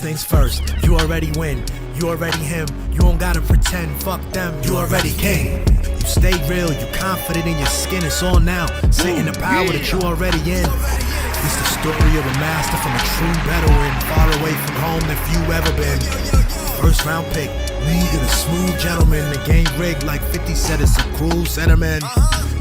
things first. You already win. You already him. You don't gotta pretend. Fuck them. You already king. You stay real. You confident in your skin. It's all now. Sit in the power that you already in. It's the story of a master from a true Bedouin, far away from home if you ever been. First round pick, league of the smooth gentleman. The game rigged like 50 said it's a cruel sentiment.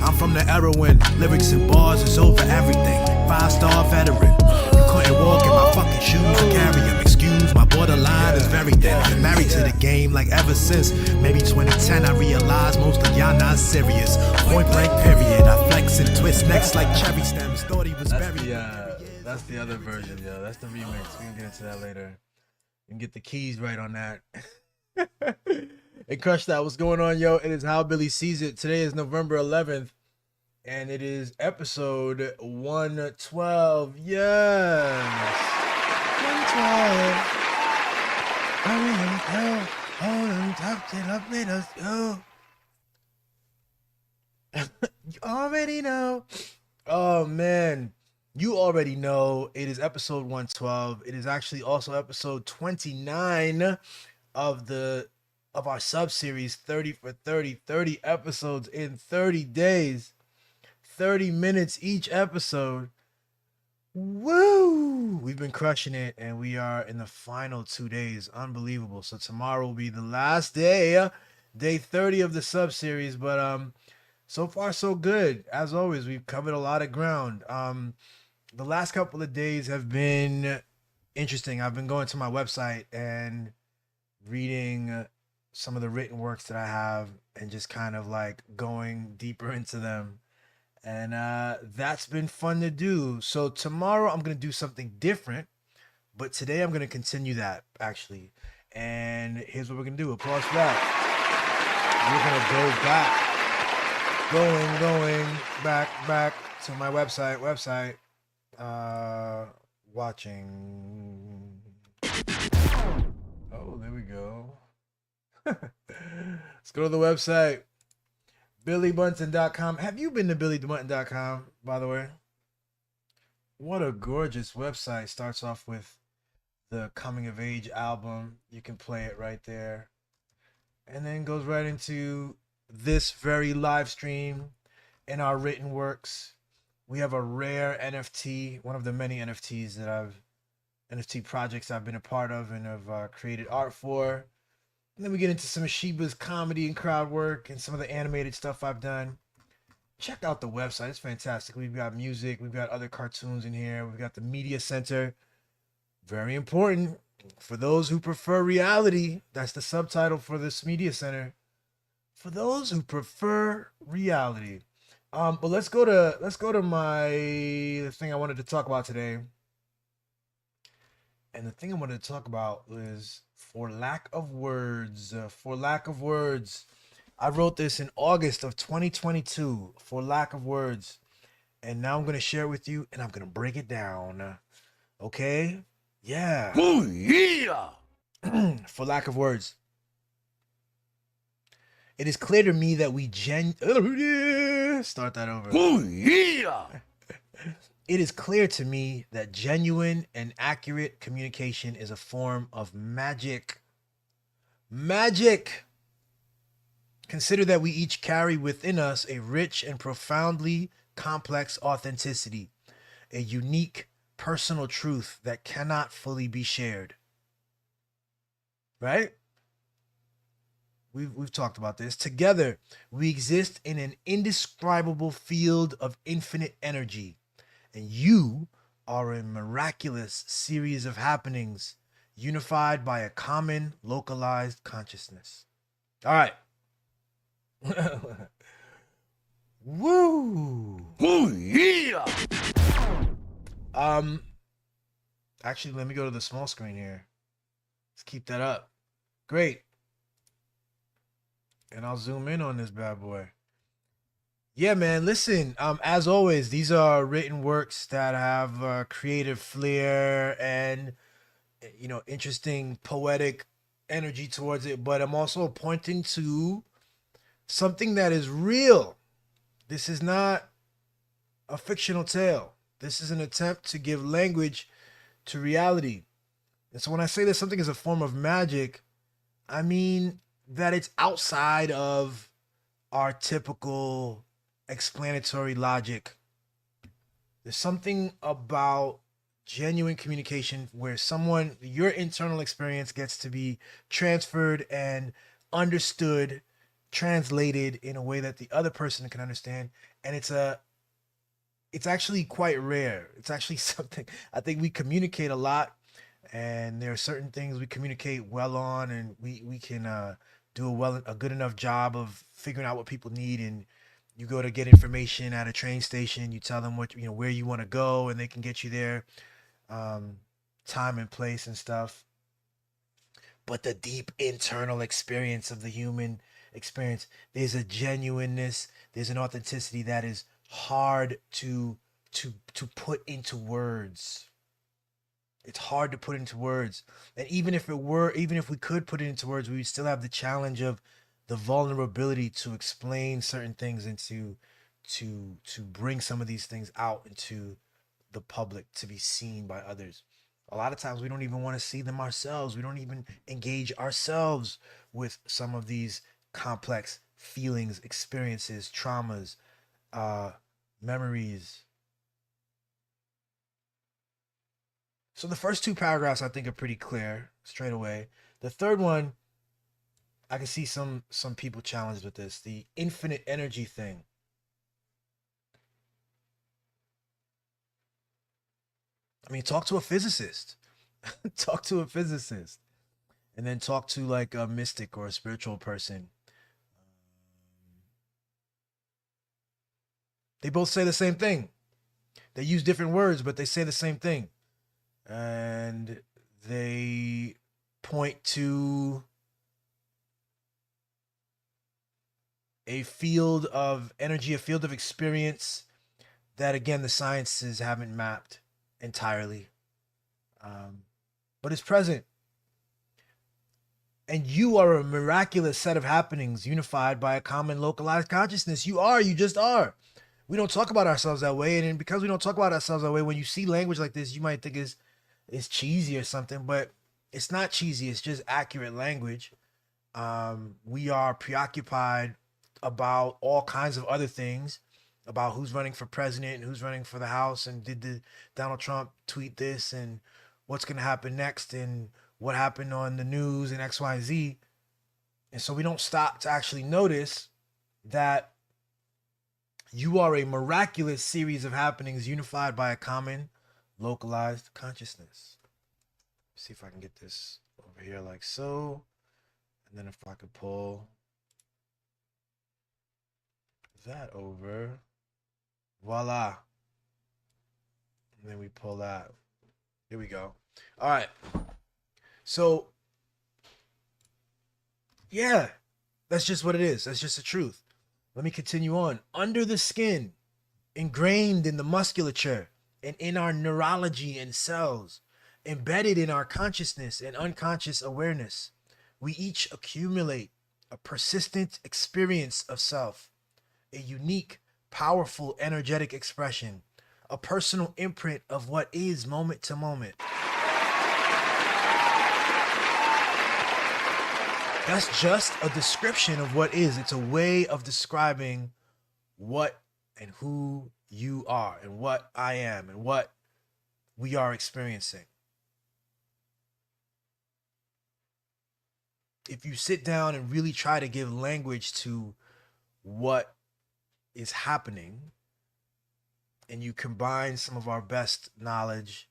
I'm from the era when lyrics and bars is over everything. 5-star veteran. You couldn't walk in my fucking shoes and carry them. Excuse my borderline is very thin. Been married to the game like ever since maybe 2010. I realized most of y'all not serious. Point blank period. I flex and twist necks like cherry stems. Thought he was buried. That's the other version, yo. That's the remix. We can get into that later. You can get the keys right on that. Hey, Crush That, what's going on, yo? It is How Billy Sees It. Today is November 11th, and it is episode 112. Yes! 112. I really go. Hold on, top it up, let us go. You already know. Oh, man. You already know it is episode 112. It is actually also episode 29 of our sub-series 30 for 30. 30 episodes in 30 days. 30 minutes each episode. Woo! We've been crushing it, and we are in the final 2 days. Unbelievable. So tomorrow will be the last day, day 30 of the sub-series, but so far so good. As always, we've covered a lot of ground. The last couple of days have been interesting. I've been going to my website and reading some of the written works that I have and just kind of like going deeper into them. And that's been fun to do. So tomorrow I'm going to do something different, but today I'm going to continue that actually. And here's what we're going to do. Applause for that. We're going to go back to my website. Watching. Oh, there we go. Let's go to the website. BillyBunton.com. Have you been to BillyBunton.com, by the way? What a gorgeous website. Starts off with the Coming of Age album. You can play it right there. And then goes right into this very live stream and our written works. We have a rare NFT, one of the many NFT projects I've been a part of and have created art for. And then we get into some of Sheba's comedy and crowd work and some of the animated stuff I've done. Check out the website. It's fantastic. We've got music. We've got other cartoons in here. We've got the media center. Very important for those who prefer reality. That's the subtitle for this media center. For those who prefer reality. But let's go to the thing I wanted to talk about today. And the thing I wanted to talk about is For Lack of Words. For Lack of Words. I wrote this in August of 2022. For Lack of Words. And now I'm going to share it with you and I'm going to break it down. Okay? Yeah. Oh, yeah. For Lack of Words. It is clear to me that start that over. Oh, yeah. It is clear to me that genuine and accurate communication is a form of magic. Magic! Consider that we each carry within us a rich and profoundly complex authenticity, a unique personal truth that cannot fully be shared. Right? We've talked about this. Together, we exist in an indescribable field of infinite energy. And you are a miraculous series of happenings unified by a common localized consciousness. All right. Woo! Oh, yeah. Actually, let me go to the small screen here. Let's keep that up. Great. And I'll zoom in on this bad boy. Yeah, man, listen, as always, these are written works that have creative flair and, interesting poetic energy towards it. But I'm also pointing to something that is real. This is not a fictional tale. This is an attempt to give language to reality. And so when I say that something is a form of magic, I mean that it's outside of our typical explanatory logic. There's something about genuine communication where your internal experience gets to be transferred and understood, translated in a way that the other person can understand. And it's actually quite rare. It's actually something I think we communicate a lot, and there are certain things we communicate well on, and we can do a good enough job of figuring out what people need. And you go to get information at a train station, you tell them where you want to go, and they can get you there, time and place and stuff. But the deep internal experience of the human experience, there's a genuineness, there's an authenticity that is hard to put into words. It's hard to put into words. And even if we could put it into words, we would still have the challenge of the vulnerability to explain certain things and to bring some of these things out into the public to be seen by others. A lot of times we don't even want to see them ourselves. We don't even engage ourselves with some of these complex feelings, experiences, traumas, memories. So the first two paragraphs I think are pretty clear straight away. The third one, I can see some people challenged with this, the infinite energy thing. I mean, talk to a physicist. Talk to a physicist. And then talk to like a mystic or a spiritual person. They both say the same thing. They use different words, but they say the same thing. And they point to a field of energy, a field of experience that, again, the sciences haven't mapped entirely. But it's present. And you are a miraculous set of happenings unified by a common localized consciousness. You just are. We don't talk about ourselves that way. And because we don't talk about ourselves that way, when you see language like this, you might think it's cheesy or something, but it's not cheesy. It's just accurate language. We are preoccupied about all kinds of other things, about who's running for president and who's running for the House, and did Donald Trump tweet this, and what's going to happen next, and what happened on the news, and X, Y, and Z. And so we don't stop to actually notice that you are a miraculous series of happenings unified by a common localized consciousness. See if I can get this over here like so. And then if I could pull that over, voila. And then we pull that. Here we go. All right. So, yeah, that's just what it is. That's just the truth. Let me continue on. Under the skin, ingrained in the musculature and in our neurology and cells, embedded in our consciousness and unconscious awareness, we each accumulate a persistent experience of self, a unique, powerful, energetic expression, a personal imprint of what is moment to moment. That's just a description of what is. It's a way of describing what and who you are and what I am and what we are experiencing. If you sit down and really try to give language to what is happening, and you combine some of our best knowledge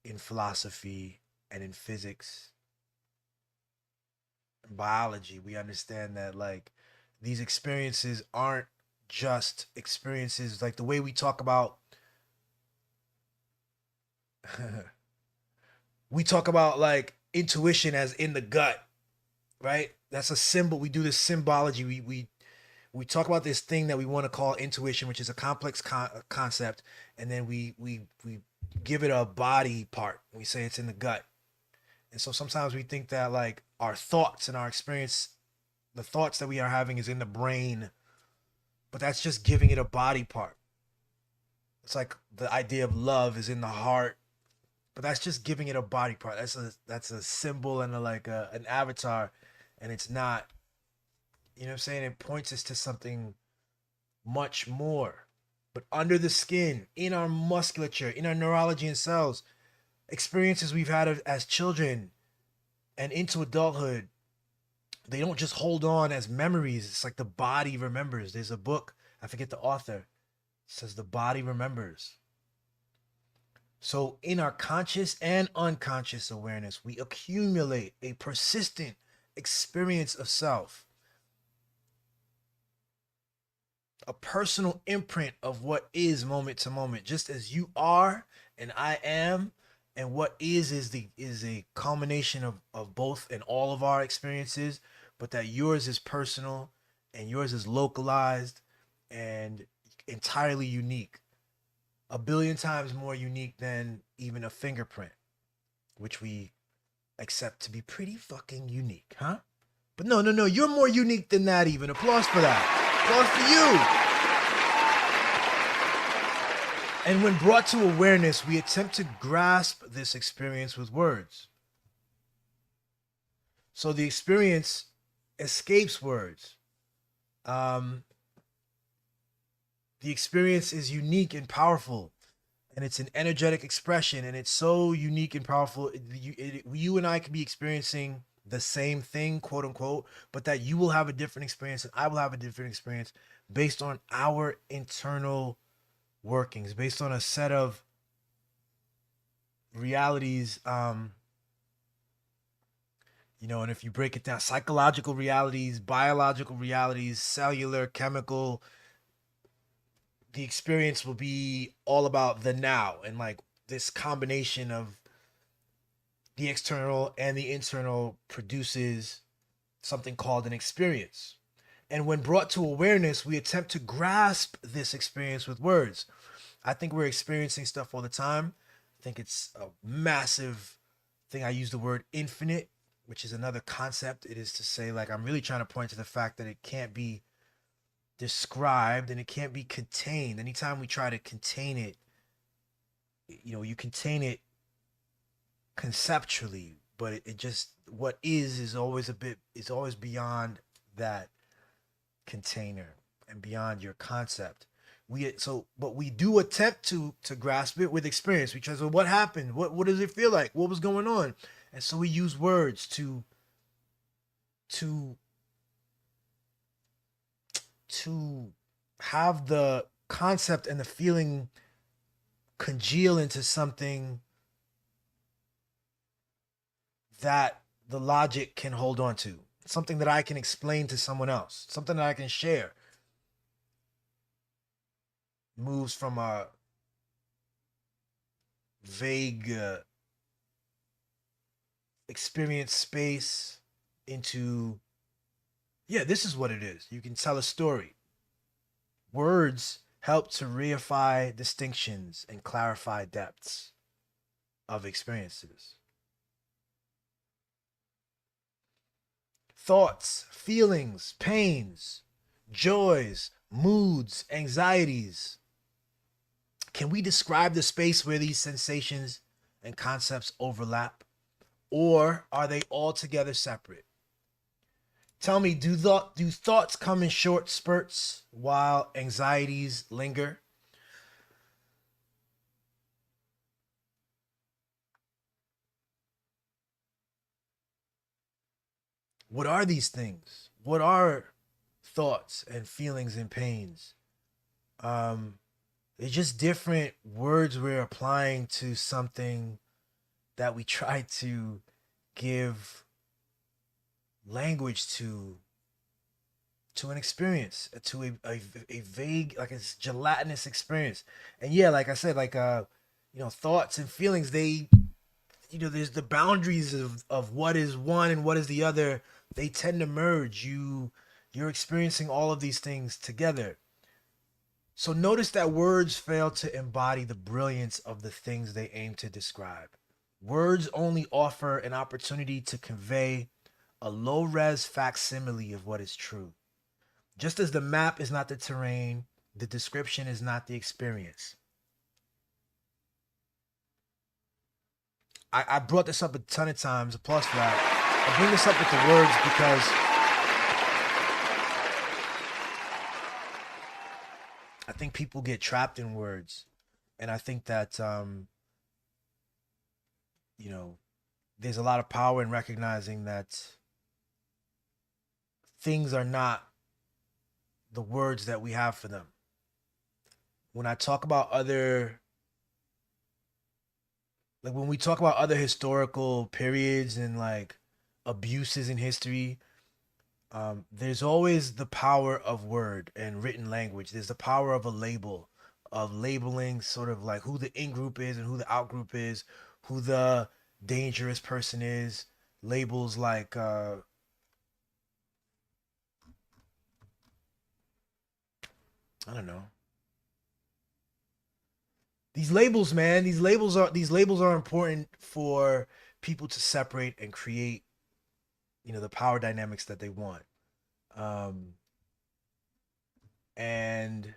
in philosophy and in physics and biology, we understand that like these experiences aren't just experiences like the way we talk about we talk about like intuition as in the gut, right? That's a symbol. We do this symbology. We talk about this thing that we want to call intuition, which is a complex concept, and then we give it a body part. We say it's in the gut. And so sometimes we think that like our thoughts and our experience, the thoughts that we are having is in the brain, but that's just giving it a body part. It's like the idea of love is in the heart, but that's just giving it a body part. That's a symbol and an avatar, and it's not. You know what I'm saying? It points us to something much more. But under the skin, in our musculature, in our neurology and cells, experiences we've had as children and into adulthood, they don't just hold on as memories. It's like the body remembers. There's a book, I forget the author, it says the body remembers. So in our conscious and unconscious awareness, we accumulate a persistent experience of self, a personal imprint of what is moment to moment, just as you are and I am, and what is a culmination of both and all of our experiences, but that yours is personal and yours is localized and entirely unique, a billion times more unique than even a fingerprint, which we accept to be pretty fucking unique, huh? But no, you're more unique than that even. Applause for that. Applause for you. And when brought to awareness, we attempt to grasp this experience with words. So the experience escapes words. The experience is unique and powerful, and it's an energetic expression, and it's so unique and powerful. You and I could be experiencing the same thing, quote unquote, but that you will have a different experience and I will have a different experience based on our internal workings, based on a set of realities. And if you break it down, psychological realities, biological realities, cellular, chemical, the experience will be all about the now, and like this combination of the external and the internal produces something called an experience. And when brought to awareness, we attempt to grasp this experience with words. I think we're experiencing stuff all the time. I think it's a massive thing. I use the word infinite, which is another concept. It is to say, like, I'm really trying to point to the fact that it can't be described and it can't be contained. Anytime we try to contain it, you contain it conceptually, but it just, what is always beyond that container and beyond your concept. But we do attempt to grasp it with experience. We try, so what happened? What does it feel like? What was going on? And so we use words to have the concept and the feeling congeal into something that the logic can hold on to, something that I can explain to someone else, something that I can share. Moves from a vague experience space into, yeah, this is what it is. You can tell a story. Words help to reify distinctions and clarify depths of experiences. Thoughts, feelings, pains, joys, moods, anxieties. Can we describe the space where these sensations and concepts overlap? Or are they altogether separate? Tell me, do thoughts come in short spurts while anxieties linger? What are these things? What are thoughts and feelings and pains? It's just different words we're applying to something that we try to give language to an experience, to a vague, like, it's gelatinous experience. And yeah, like I said, like thoughts and feelings, they, there's the boundaries of what is one and what is the other. They tend to merge. You're experiencing all of these things together. So notice that words fail to embody the brilliance of the things they aim to describe. Words only offer an opportunity to convey a low-res facsimile of what is true. Just as the map is not the terrain, the description is not the experience. I brought this up a ton of times. Applause for that. I bring this up with the words because I think people get trapped in words, and I think that you know, there's a lot of power in recognizing that things are not the words that we have for them. When I talk about other, like when we talk about other historical periods and like abuses in history, there's always the power of word and written language. There's the power of a label, of labeling sort of like who the in group is and who the out group is, who the dangerous person is. Labels like I don't know. These labels, man, these labels are important for people to separate and create, the power dynamics that they want. Um, and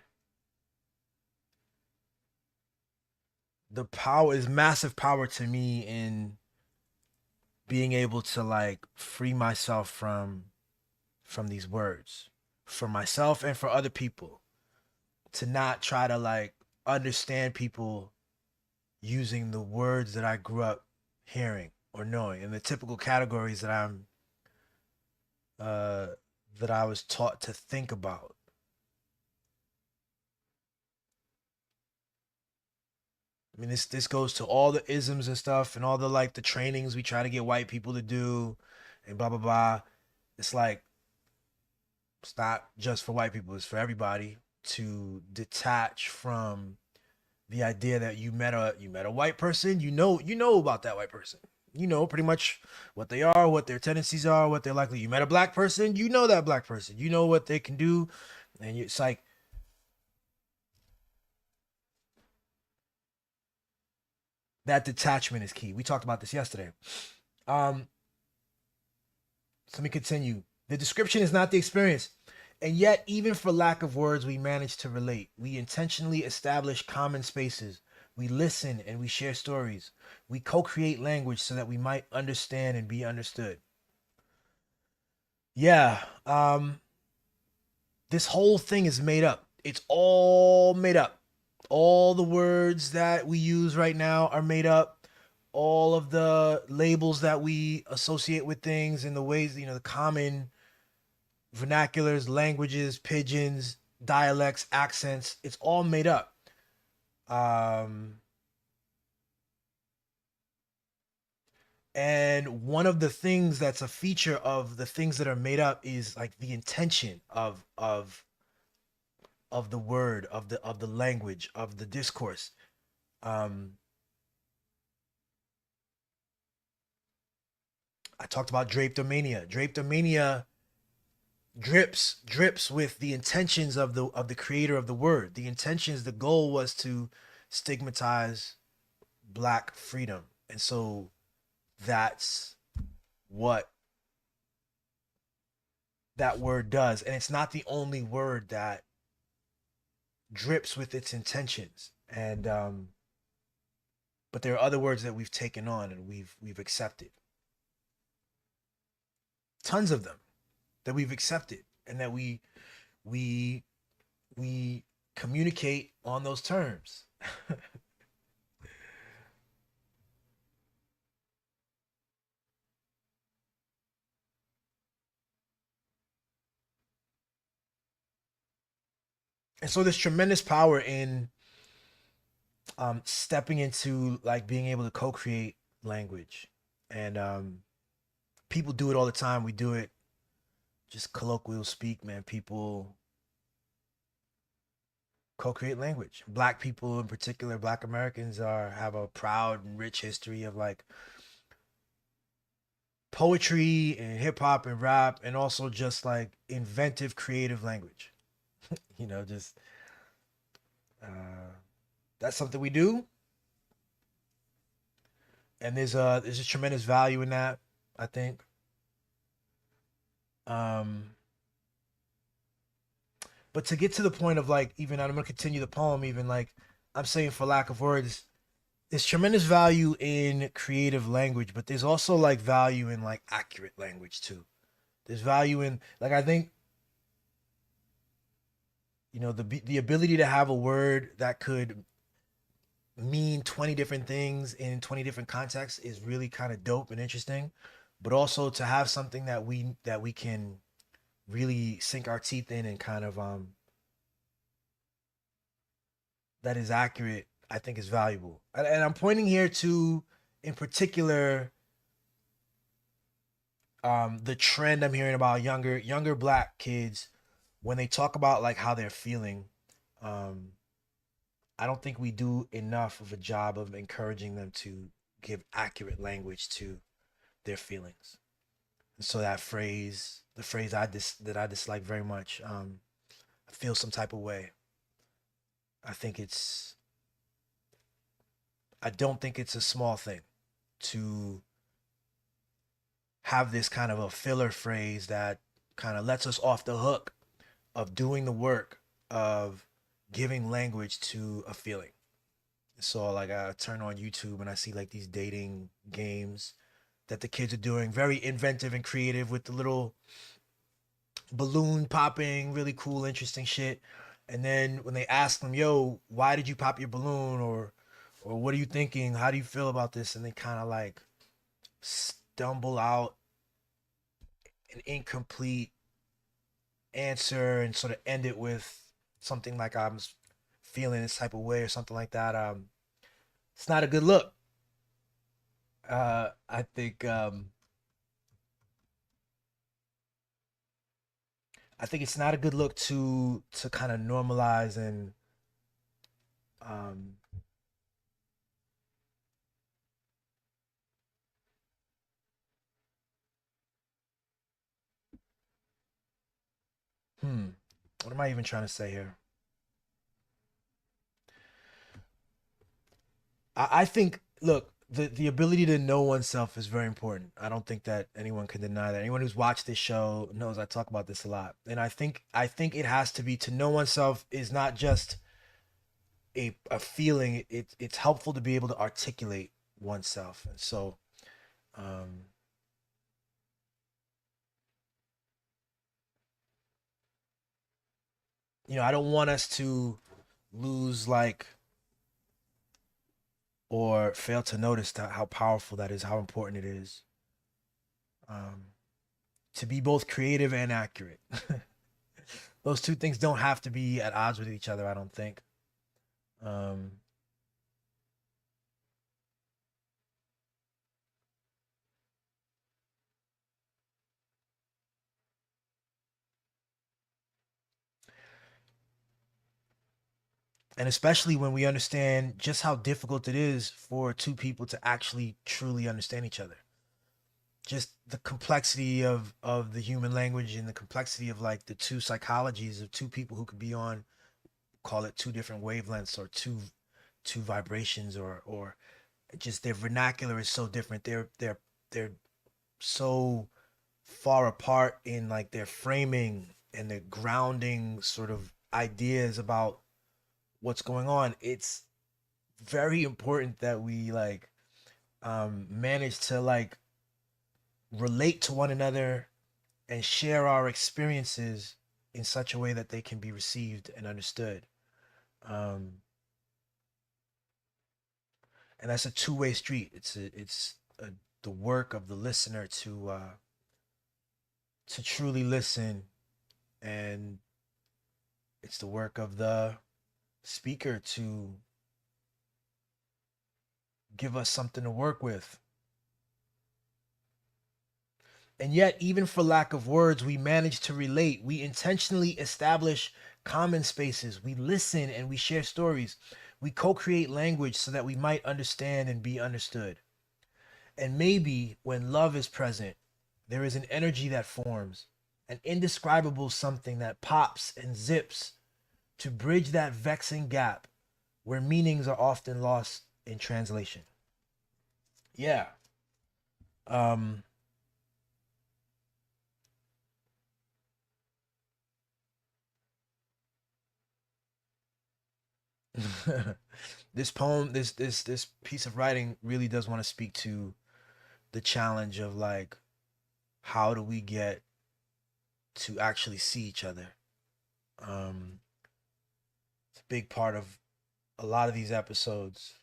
the power is massive power to me in being able to like free myself from these words for myself and for other people, to not try to like understand people using the words that I grew up hearing or knowing and the typical categories uh that I was taught to think about. I mean, this goes to all the isms and stuff and all the like the trainings we try to get white people to do and blah blah blah. It's like it's not just for white people, it's for everybody to detach from the idea that you met a white person, you know about that white person. You know pretty much what they are, what their tendencies are, what they're likely. You met a black person, you know that black person. You know what they can do. And it's like that detachment is key. We talked about this yesterday. Um, so let me continue. The description is not the experience. And yet, even for lack of words, we manage to relate. We intentionally establish common spaces. We listen and we share stories. We co create language so that we might understand and be understood. Yeah, this whole thing is made up. It's all made up. All the words that we use right now are made up. All of the labels that we associate with things and the ways, the common vernaculars, languages, pigeons, dialects, accents, it's all made up. Um, and one of the things that's a feature of the things that are made up is like the intention of the word, of the language, of the discourse. Um, I talked about drapetomania. Drapetomania drips with the intentions of the creator of the word. The intentions, the goal was to stigmatize black freedom. And so that's what that word does. And it's not the only word that drips with its intentions. And but there are other words that we've taken on and we've accepted. Tons of them that we've accepted and that we we communicate on those terms. And so there's tremendous power in stepping into like being able to co-create language. And people do it all the time. We do it just colloquial speak, man. People co-create language. Black people in particular, Black Americans have a proud and rich history of like poetry and hip hop and rap and also just like inventive creative language. Just uh that's something we do, and there's a tremendous value in that, I think. Um but to get to the point of like, even I'm gonna continue the poem, even like I'm saying, for lack of words, there's tremendous value in creative language, but there's also like value in like accurate language too. There's value in like I think the ability to have a word that could mean 20 different things in 20 different contexts is really kind of dope and interesting, but also to have something that we can really sink our teeth in and kind of that is accurate, I think is valuable. And I'm pointing here to in particular the trend I'm hearing about younger black kids when they talk about like how they're feeling. um I don't think we do enough of a job of encouraging them to give accurate language to their feelings. And so the phrase that I dislike very much, I feel some type of way. I think it's, I don't think it's a small thing to have this kind of a filler phrase that kind of lets us off the hook of doing the work of giving language to a feeling. So like I turn on YouTube and I see like these dating games that the kids are doing, very inventive and creative with the little balloon popping, really cool, interesting shit. And then when they ask them, "Yo, why did you pop your balloon?" or "What are you thinking? How do you feel about this?" and they kind of like stumble out an incomplete answer and sort of end it with something like "I'm feeling this type of way" or something like that. It's not a good look. I think it's not a good look to kind of normalize and um what am I even trying to say here? I think look, the ability to know oneself is very important. I don't think that anyone can deny that. Anyone who's watched this show knows I talk about this a lot. And I think it has to be, to know oneself is not just a feeling. It's helpful to be able to articulate oneself. And so um I don't want us to lose like or fail to notice that how powerful that is, how important it is um, to be both creative and accurate. Those two things don't have to be at odds with each other, I don't think. Um, and especially when we understand just how difficult it is for two people to actually truly understand each other. Just the complexity of the human language and the complexity of like the two psychologies of two people who could be on, call it two different wavelengths or two vibrations, or just their vernacular is so different. They're so far apart in like their framing and their grounding sort of ideas about what's going on. It's very important that we like manage to like relate to one another and share our experiences in such a way that they can be received and understood. Um, and that's a two-way street. The work of the listener to truly listen, and it's the work of the speaker to give us something to work with. And yet, even for lack of words, we manage to relate. We intentionally establish common spaces. We listen and we share stories. We co create language so that we might understand and be understood. And maybe when love is present, there is an energy that forms, an indescribable something that pops and zips to bridge that vexing gap where meanings are often lost in translation. Yeah. Um, This poem, this piece of writing really does want to speak to the challenge of like, how do we get to actually see each other? Um, it's a big part of a lot of these episodes,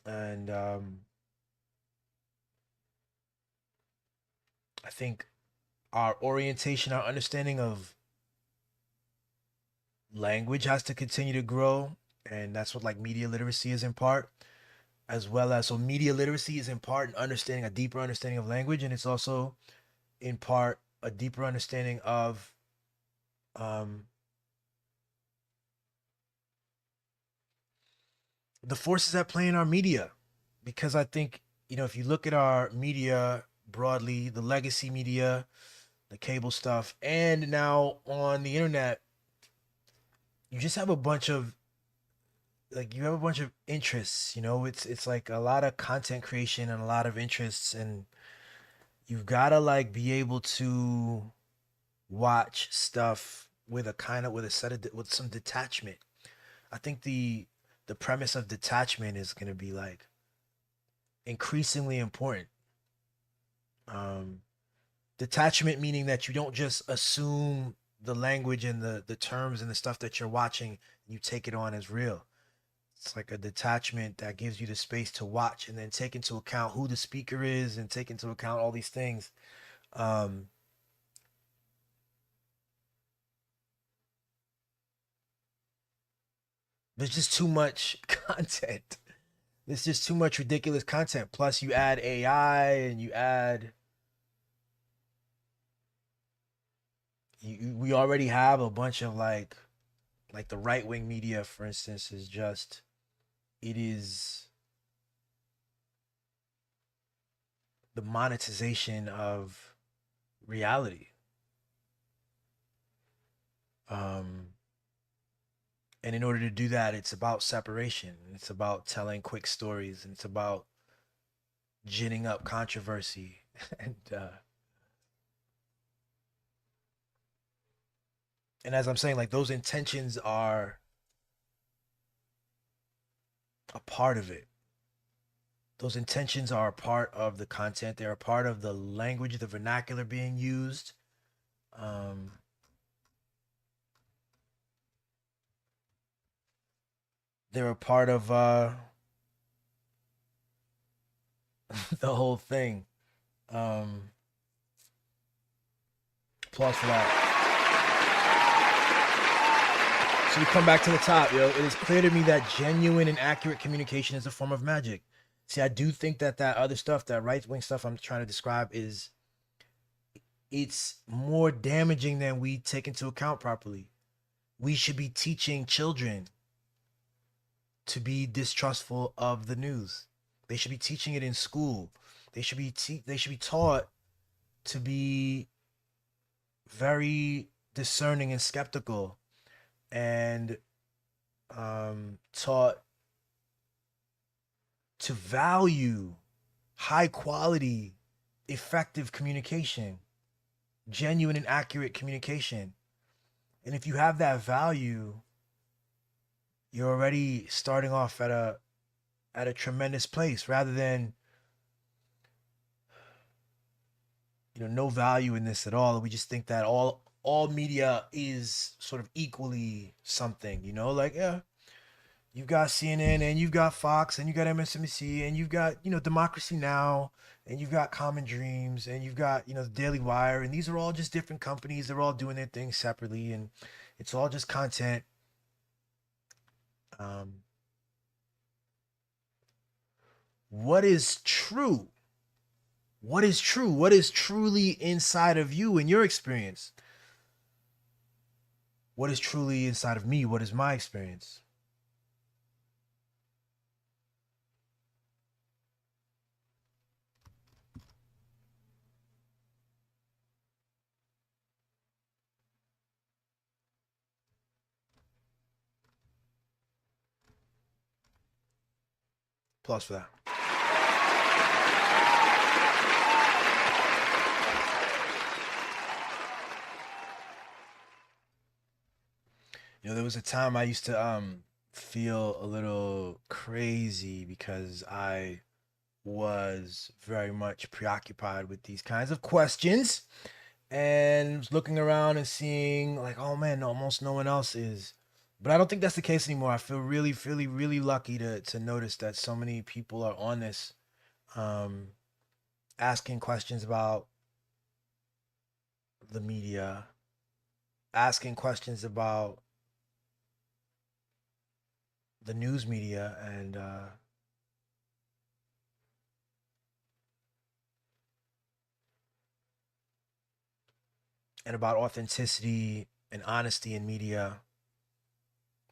and I think our orientation, our understanding of language has to continue to grow, and that's what like media literacy is in part, as well as so media literacy is in part in understanding a deeper understanding of language, and it's also in part a deeper understanding of um, the forces at play in our media, because I think if you look at our media broadly, the legacy media, the cable stuff, and now on the internet, you just have a bunch of interests. It's like a lot of content creation and a lot of interests, and you've got to like be able to watch stuff with with some detachment. I think the premise of detachment is going to be like increasingly important. um Detachment meaning that you don't just assume the language and the terms and the stuff that you're watching, you take it on as real. It's like a detachment that gives you the space to watch and then take into account who the speaker is and take into account all these things. um there's just too much content. There's just too much ridiculous content. Plus, you add AI and we already have a bunch of like the right wing media, for instance, is just it is the monetization of reality. Um, and in order to do that, it's about separation. It's about telling quick stories, and it's about ginning up controversy. And and as I'm saying, like those intentions are a part of it. Those intentions are a part of the content. They're a part of the language, the vernacular being used. Um, they're a part of the whole thing. Um, Applause for that. So we come back to the top, yo. It is clear to me that genuine and accurate communication is a form of magic. See, I do think that other stuff, that right wing stuff I'm trying to describe, it's more damaging than we take into account properly. We should be teaching children to be distrustful of the news. They should be teaching it in school. They should be taught to be very discerning and skeptical, and taught to value high quality, effective communication, genuine and accurate communication. And if you have that value, you're already starting off at a tremendous place, rather than no value in this at all. We just think that all media is sort of equally something, like, yeah, you've got CNN and you've got Fox and you got MSNBC and you've got, Democracy Now, and you've got Common Dreams and you've got, the Daily Wire, and these are all just different companies. They're all doing their things separately, and it's all just content. Um, what is true? What is true? What is truly inside of you in your experience? What is truly inside of me? What is my experience? Plus for that. There was a time I used to feel a little crazy because I was very much preoccupied with these kinds of questions and was looking around and seeing like, oh man, almost no one else is. But I don't think that's the case anymore. I feel really, really, really lucky to notice that so many people are on this, asking questions about the media, asking questions about the news media, and about authenticity and honesty in media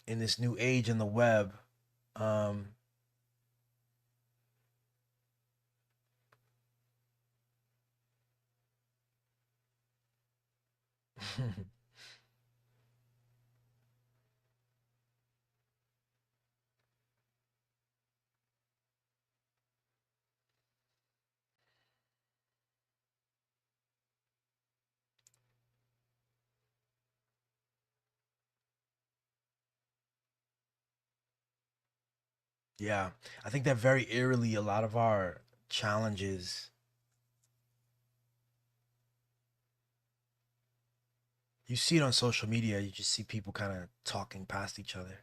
in this new age in the web. Yeah, I think that very eerily, a lot of our challenges, you see it on social media, you just see people kind of talking past each other.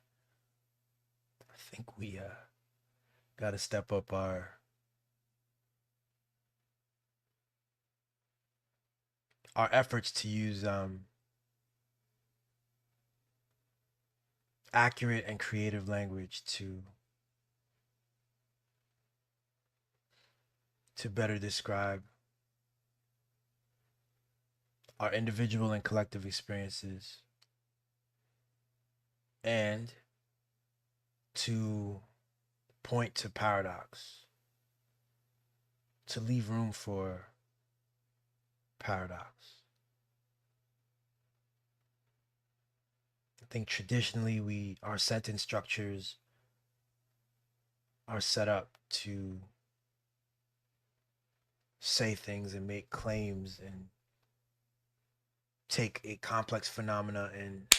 I think we got to step up our efforts to use accurate and creative language to better describe our individual and collective experiences, and to point to paradox, to leave room for paradox. I think traditionally our sentence structures are set up to say things and make claims and take a complex phenomena and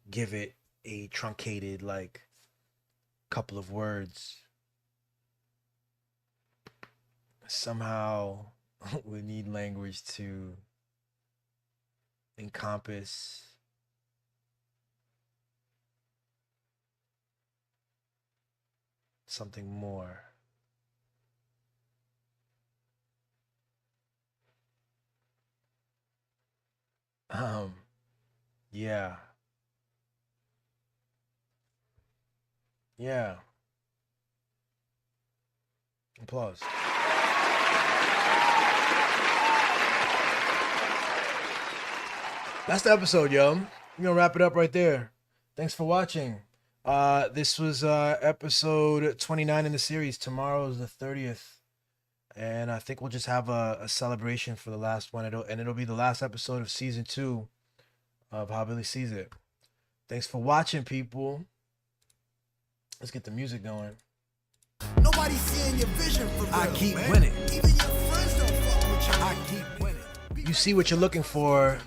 give it a truncated like couple of words. Somehow we need language to encompass something more. Yeah. Yeah. Applause. That's the episode, yo. We're gonna wrap it up right there. Thanks for watching. This was episode 29 in the series. Tomorrow is the 30th. And I think we'll just have a celebration for the last one. It'll be the last episode of season 2 of How Billy Sees It. Thanks for watching, people. Let's get the music going. Nobody's seeing your vision for real, I keep man. winning. Even your friends don't fuck with you. I keep winning. You see what you're looking for,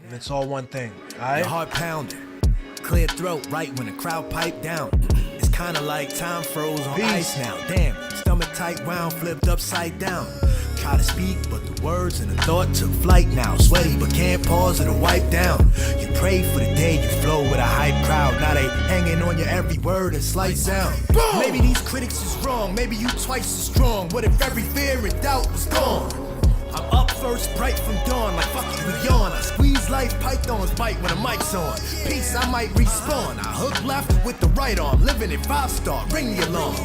and it's all one thing. All right? Your heart pounding, clear throat right when the crowd pipe down. It's kinda like time froze on Peace. ice now. Damn, stomach tight round, flipped upside down. Try to speak, but the words and the thought took flight now. Sweaty, but can't pause, it'll wipe down. You pray for the day you flow with a hype crowd. Now they hanging on your every word and slight sound. Boom! Maybe these critics is wrong, maybe you twice as strong. What if every fear and doubt was gone? I'm up first, bright from dawn, like fuck it, we yawn. I squeeze life, pythons bite when the mic's on. Peace, I might respawn. I hook left with the right arm, living it 5-star, ring the alarm.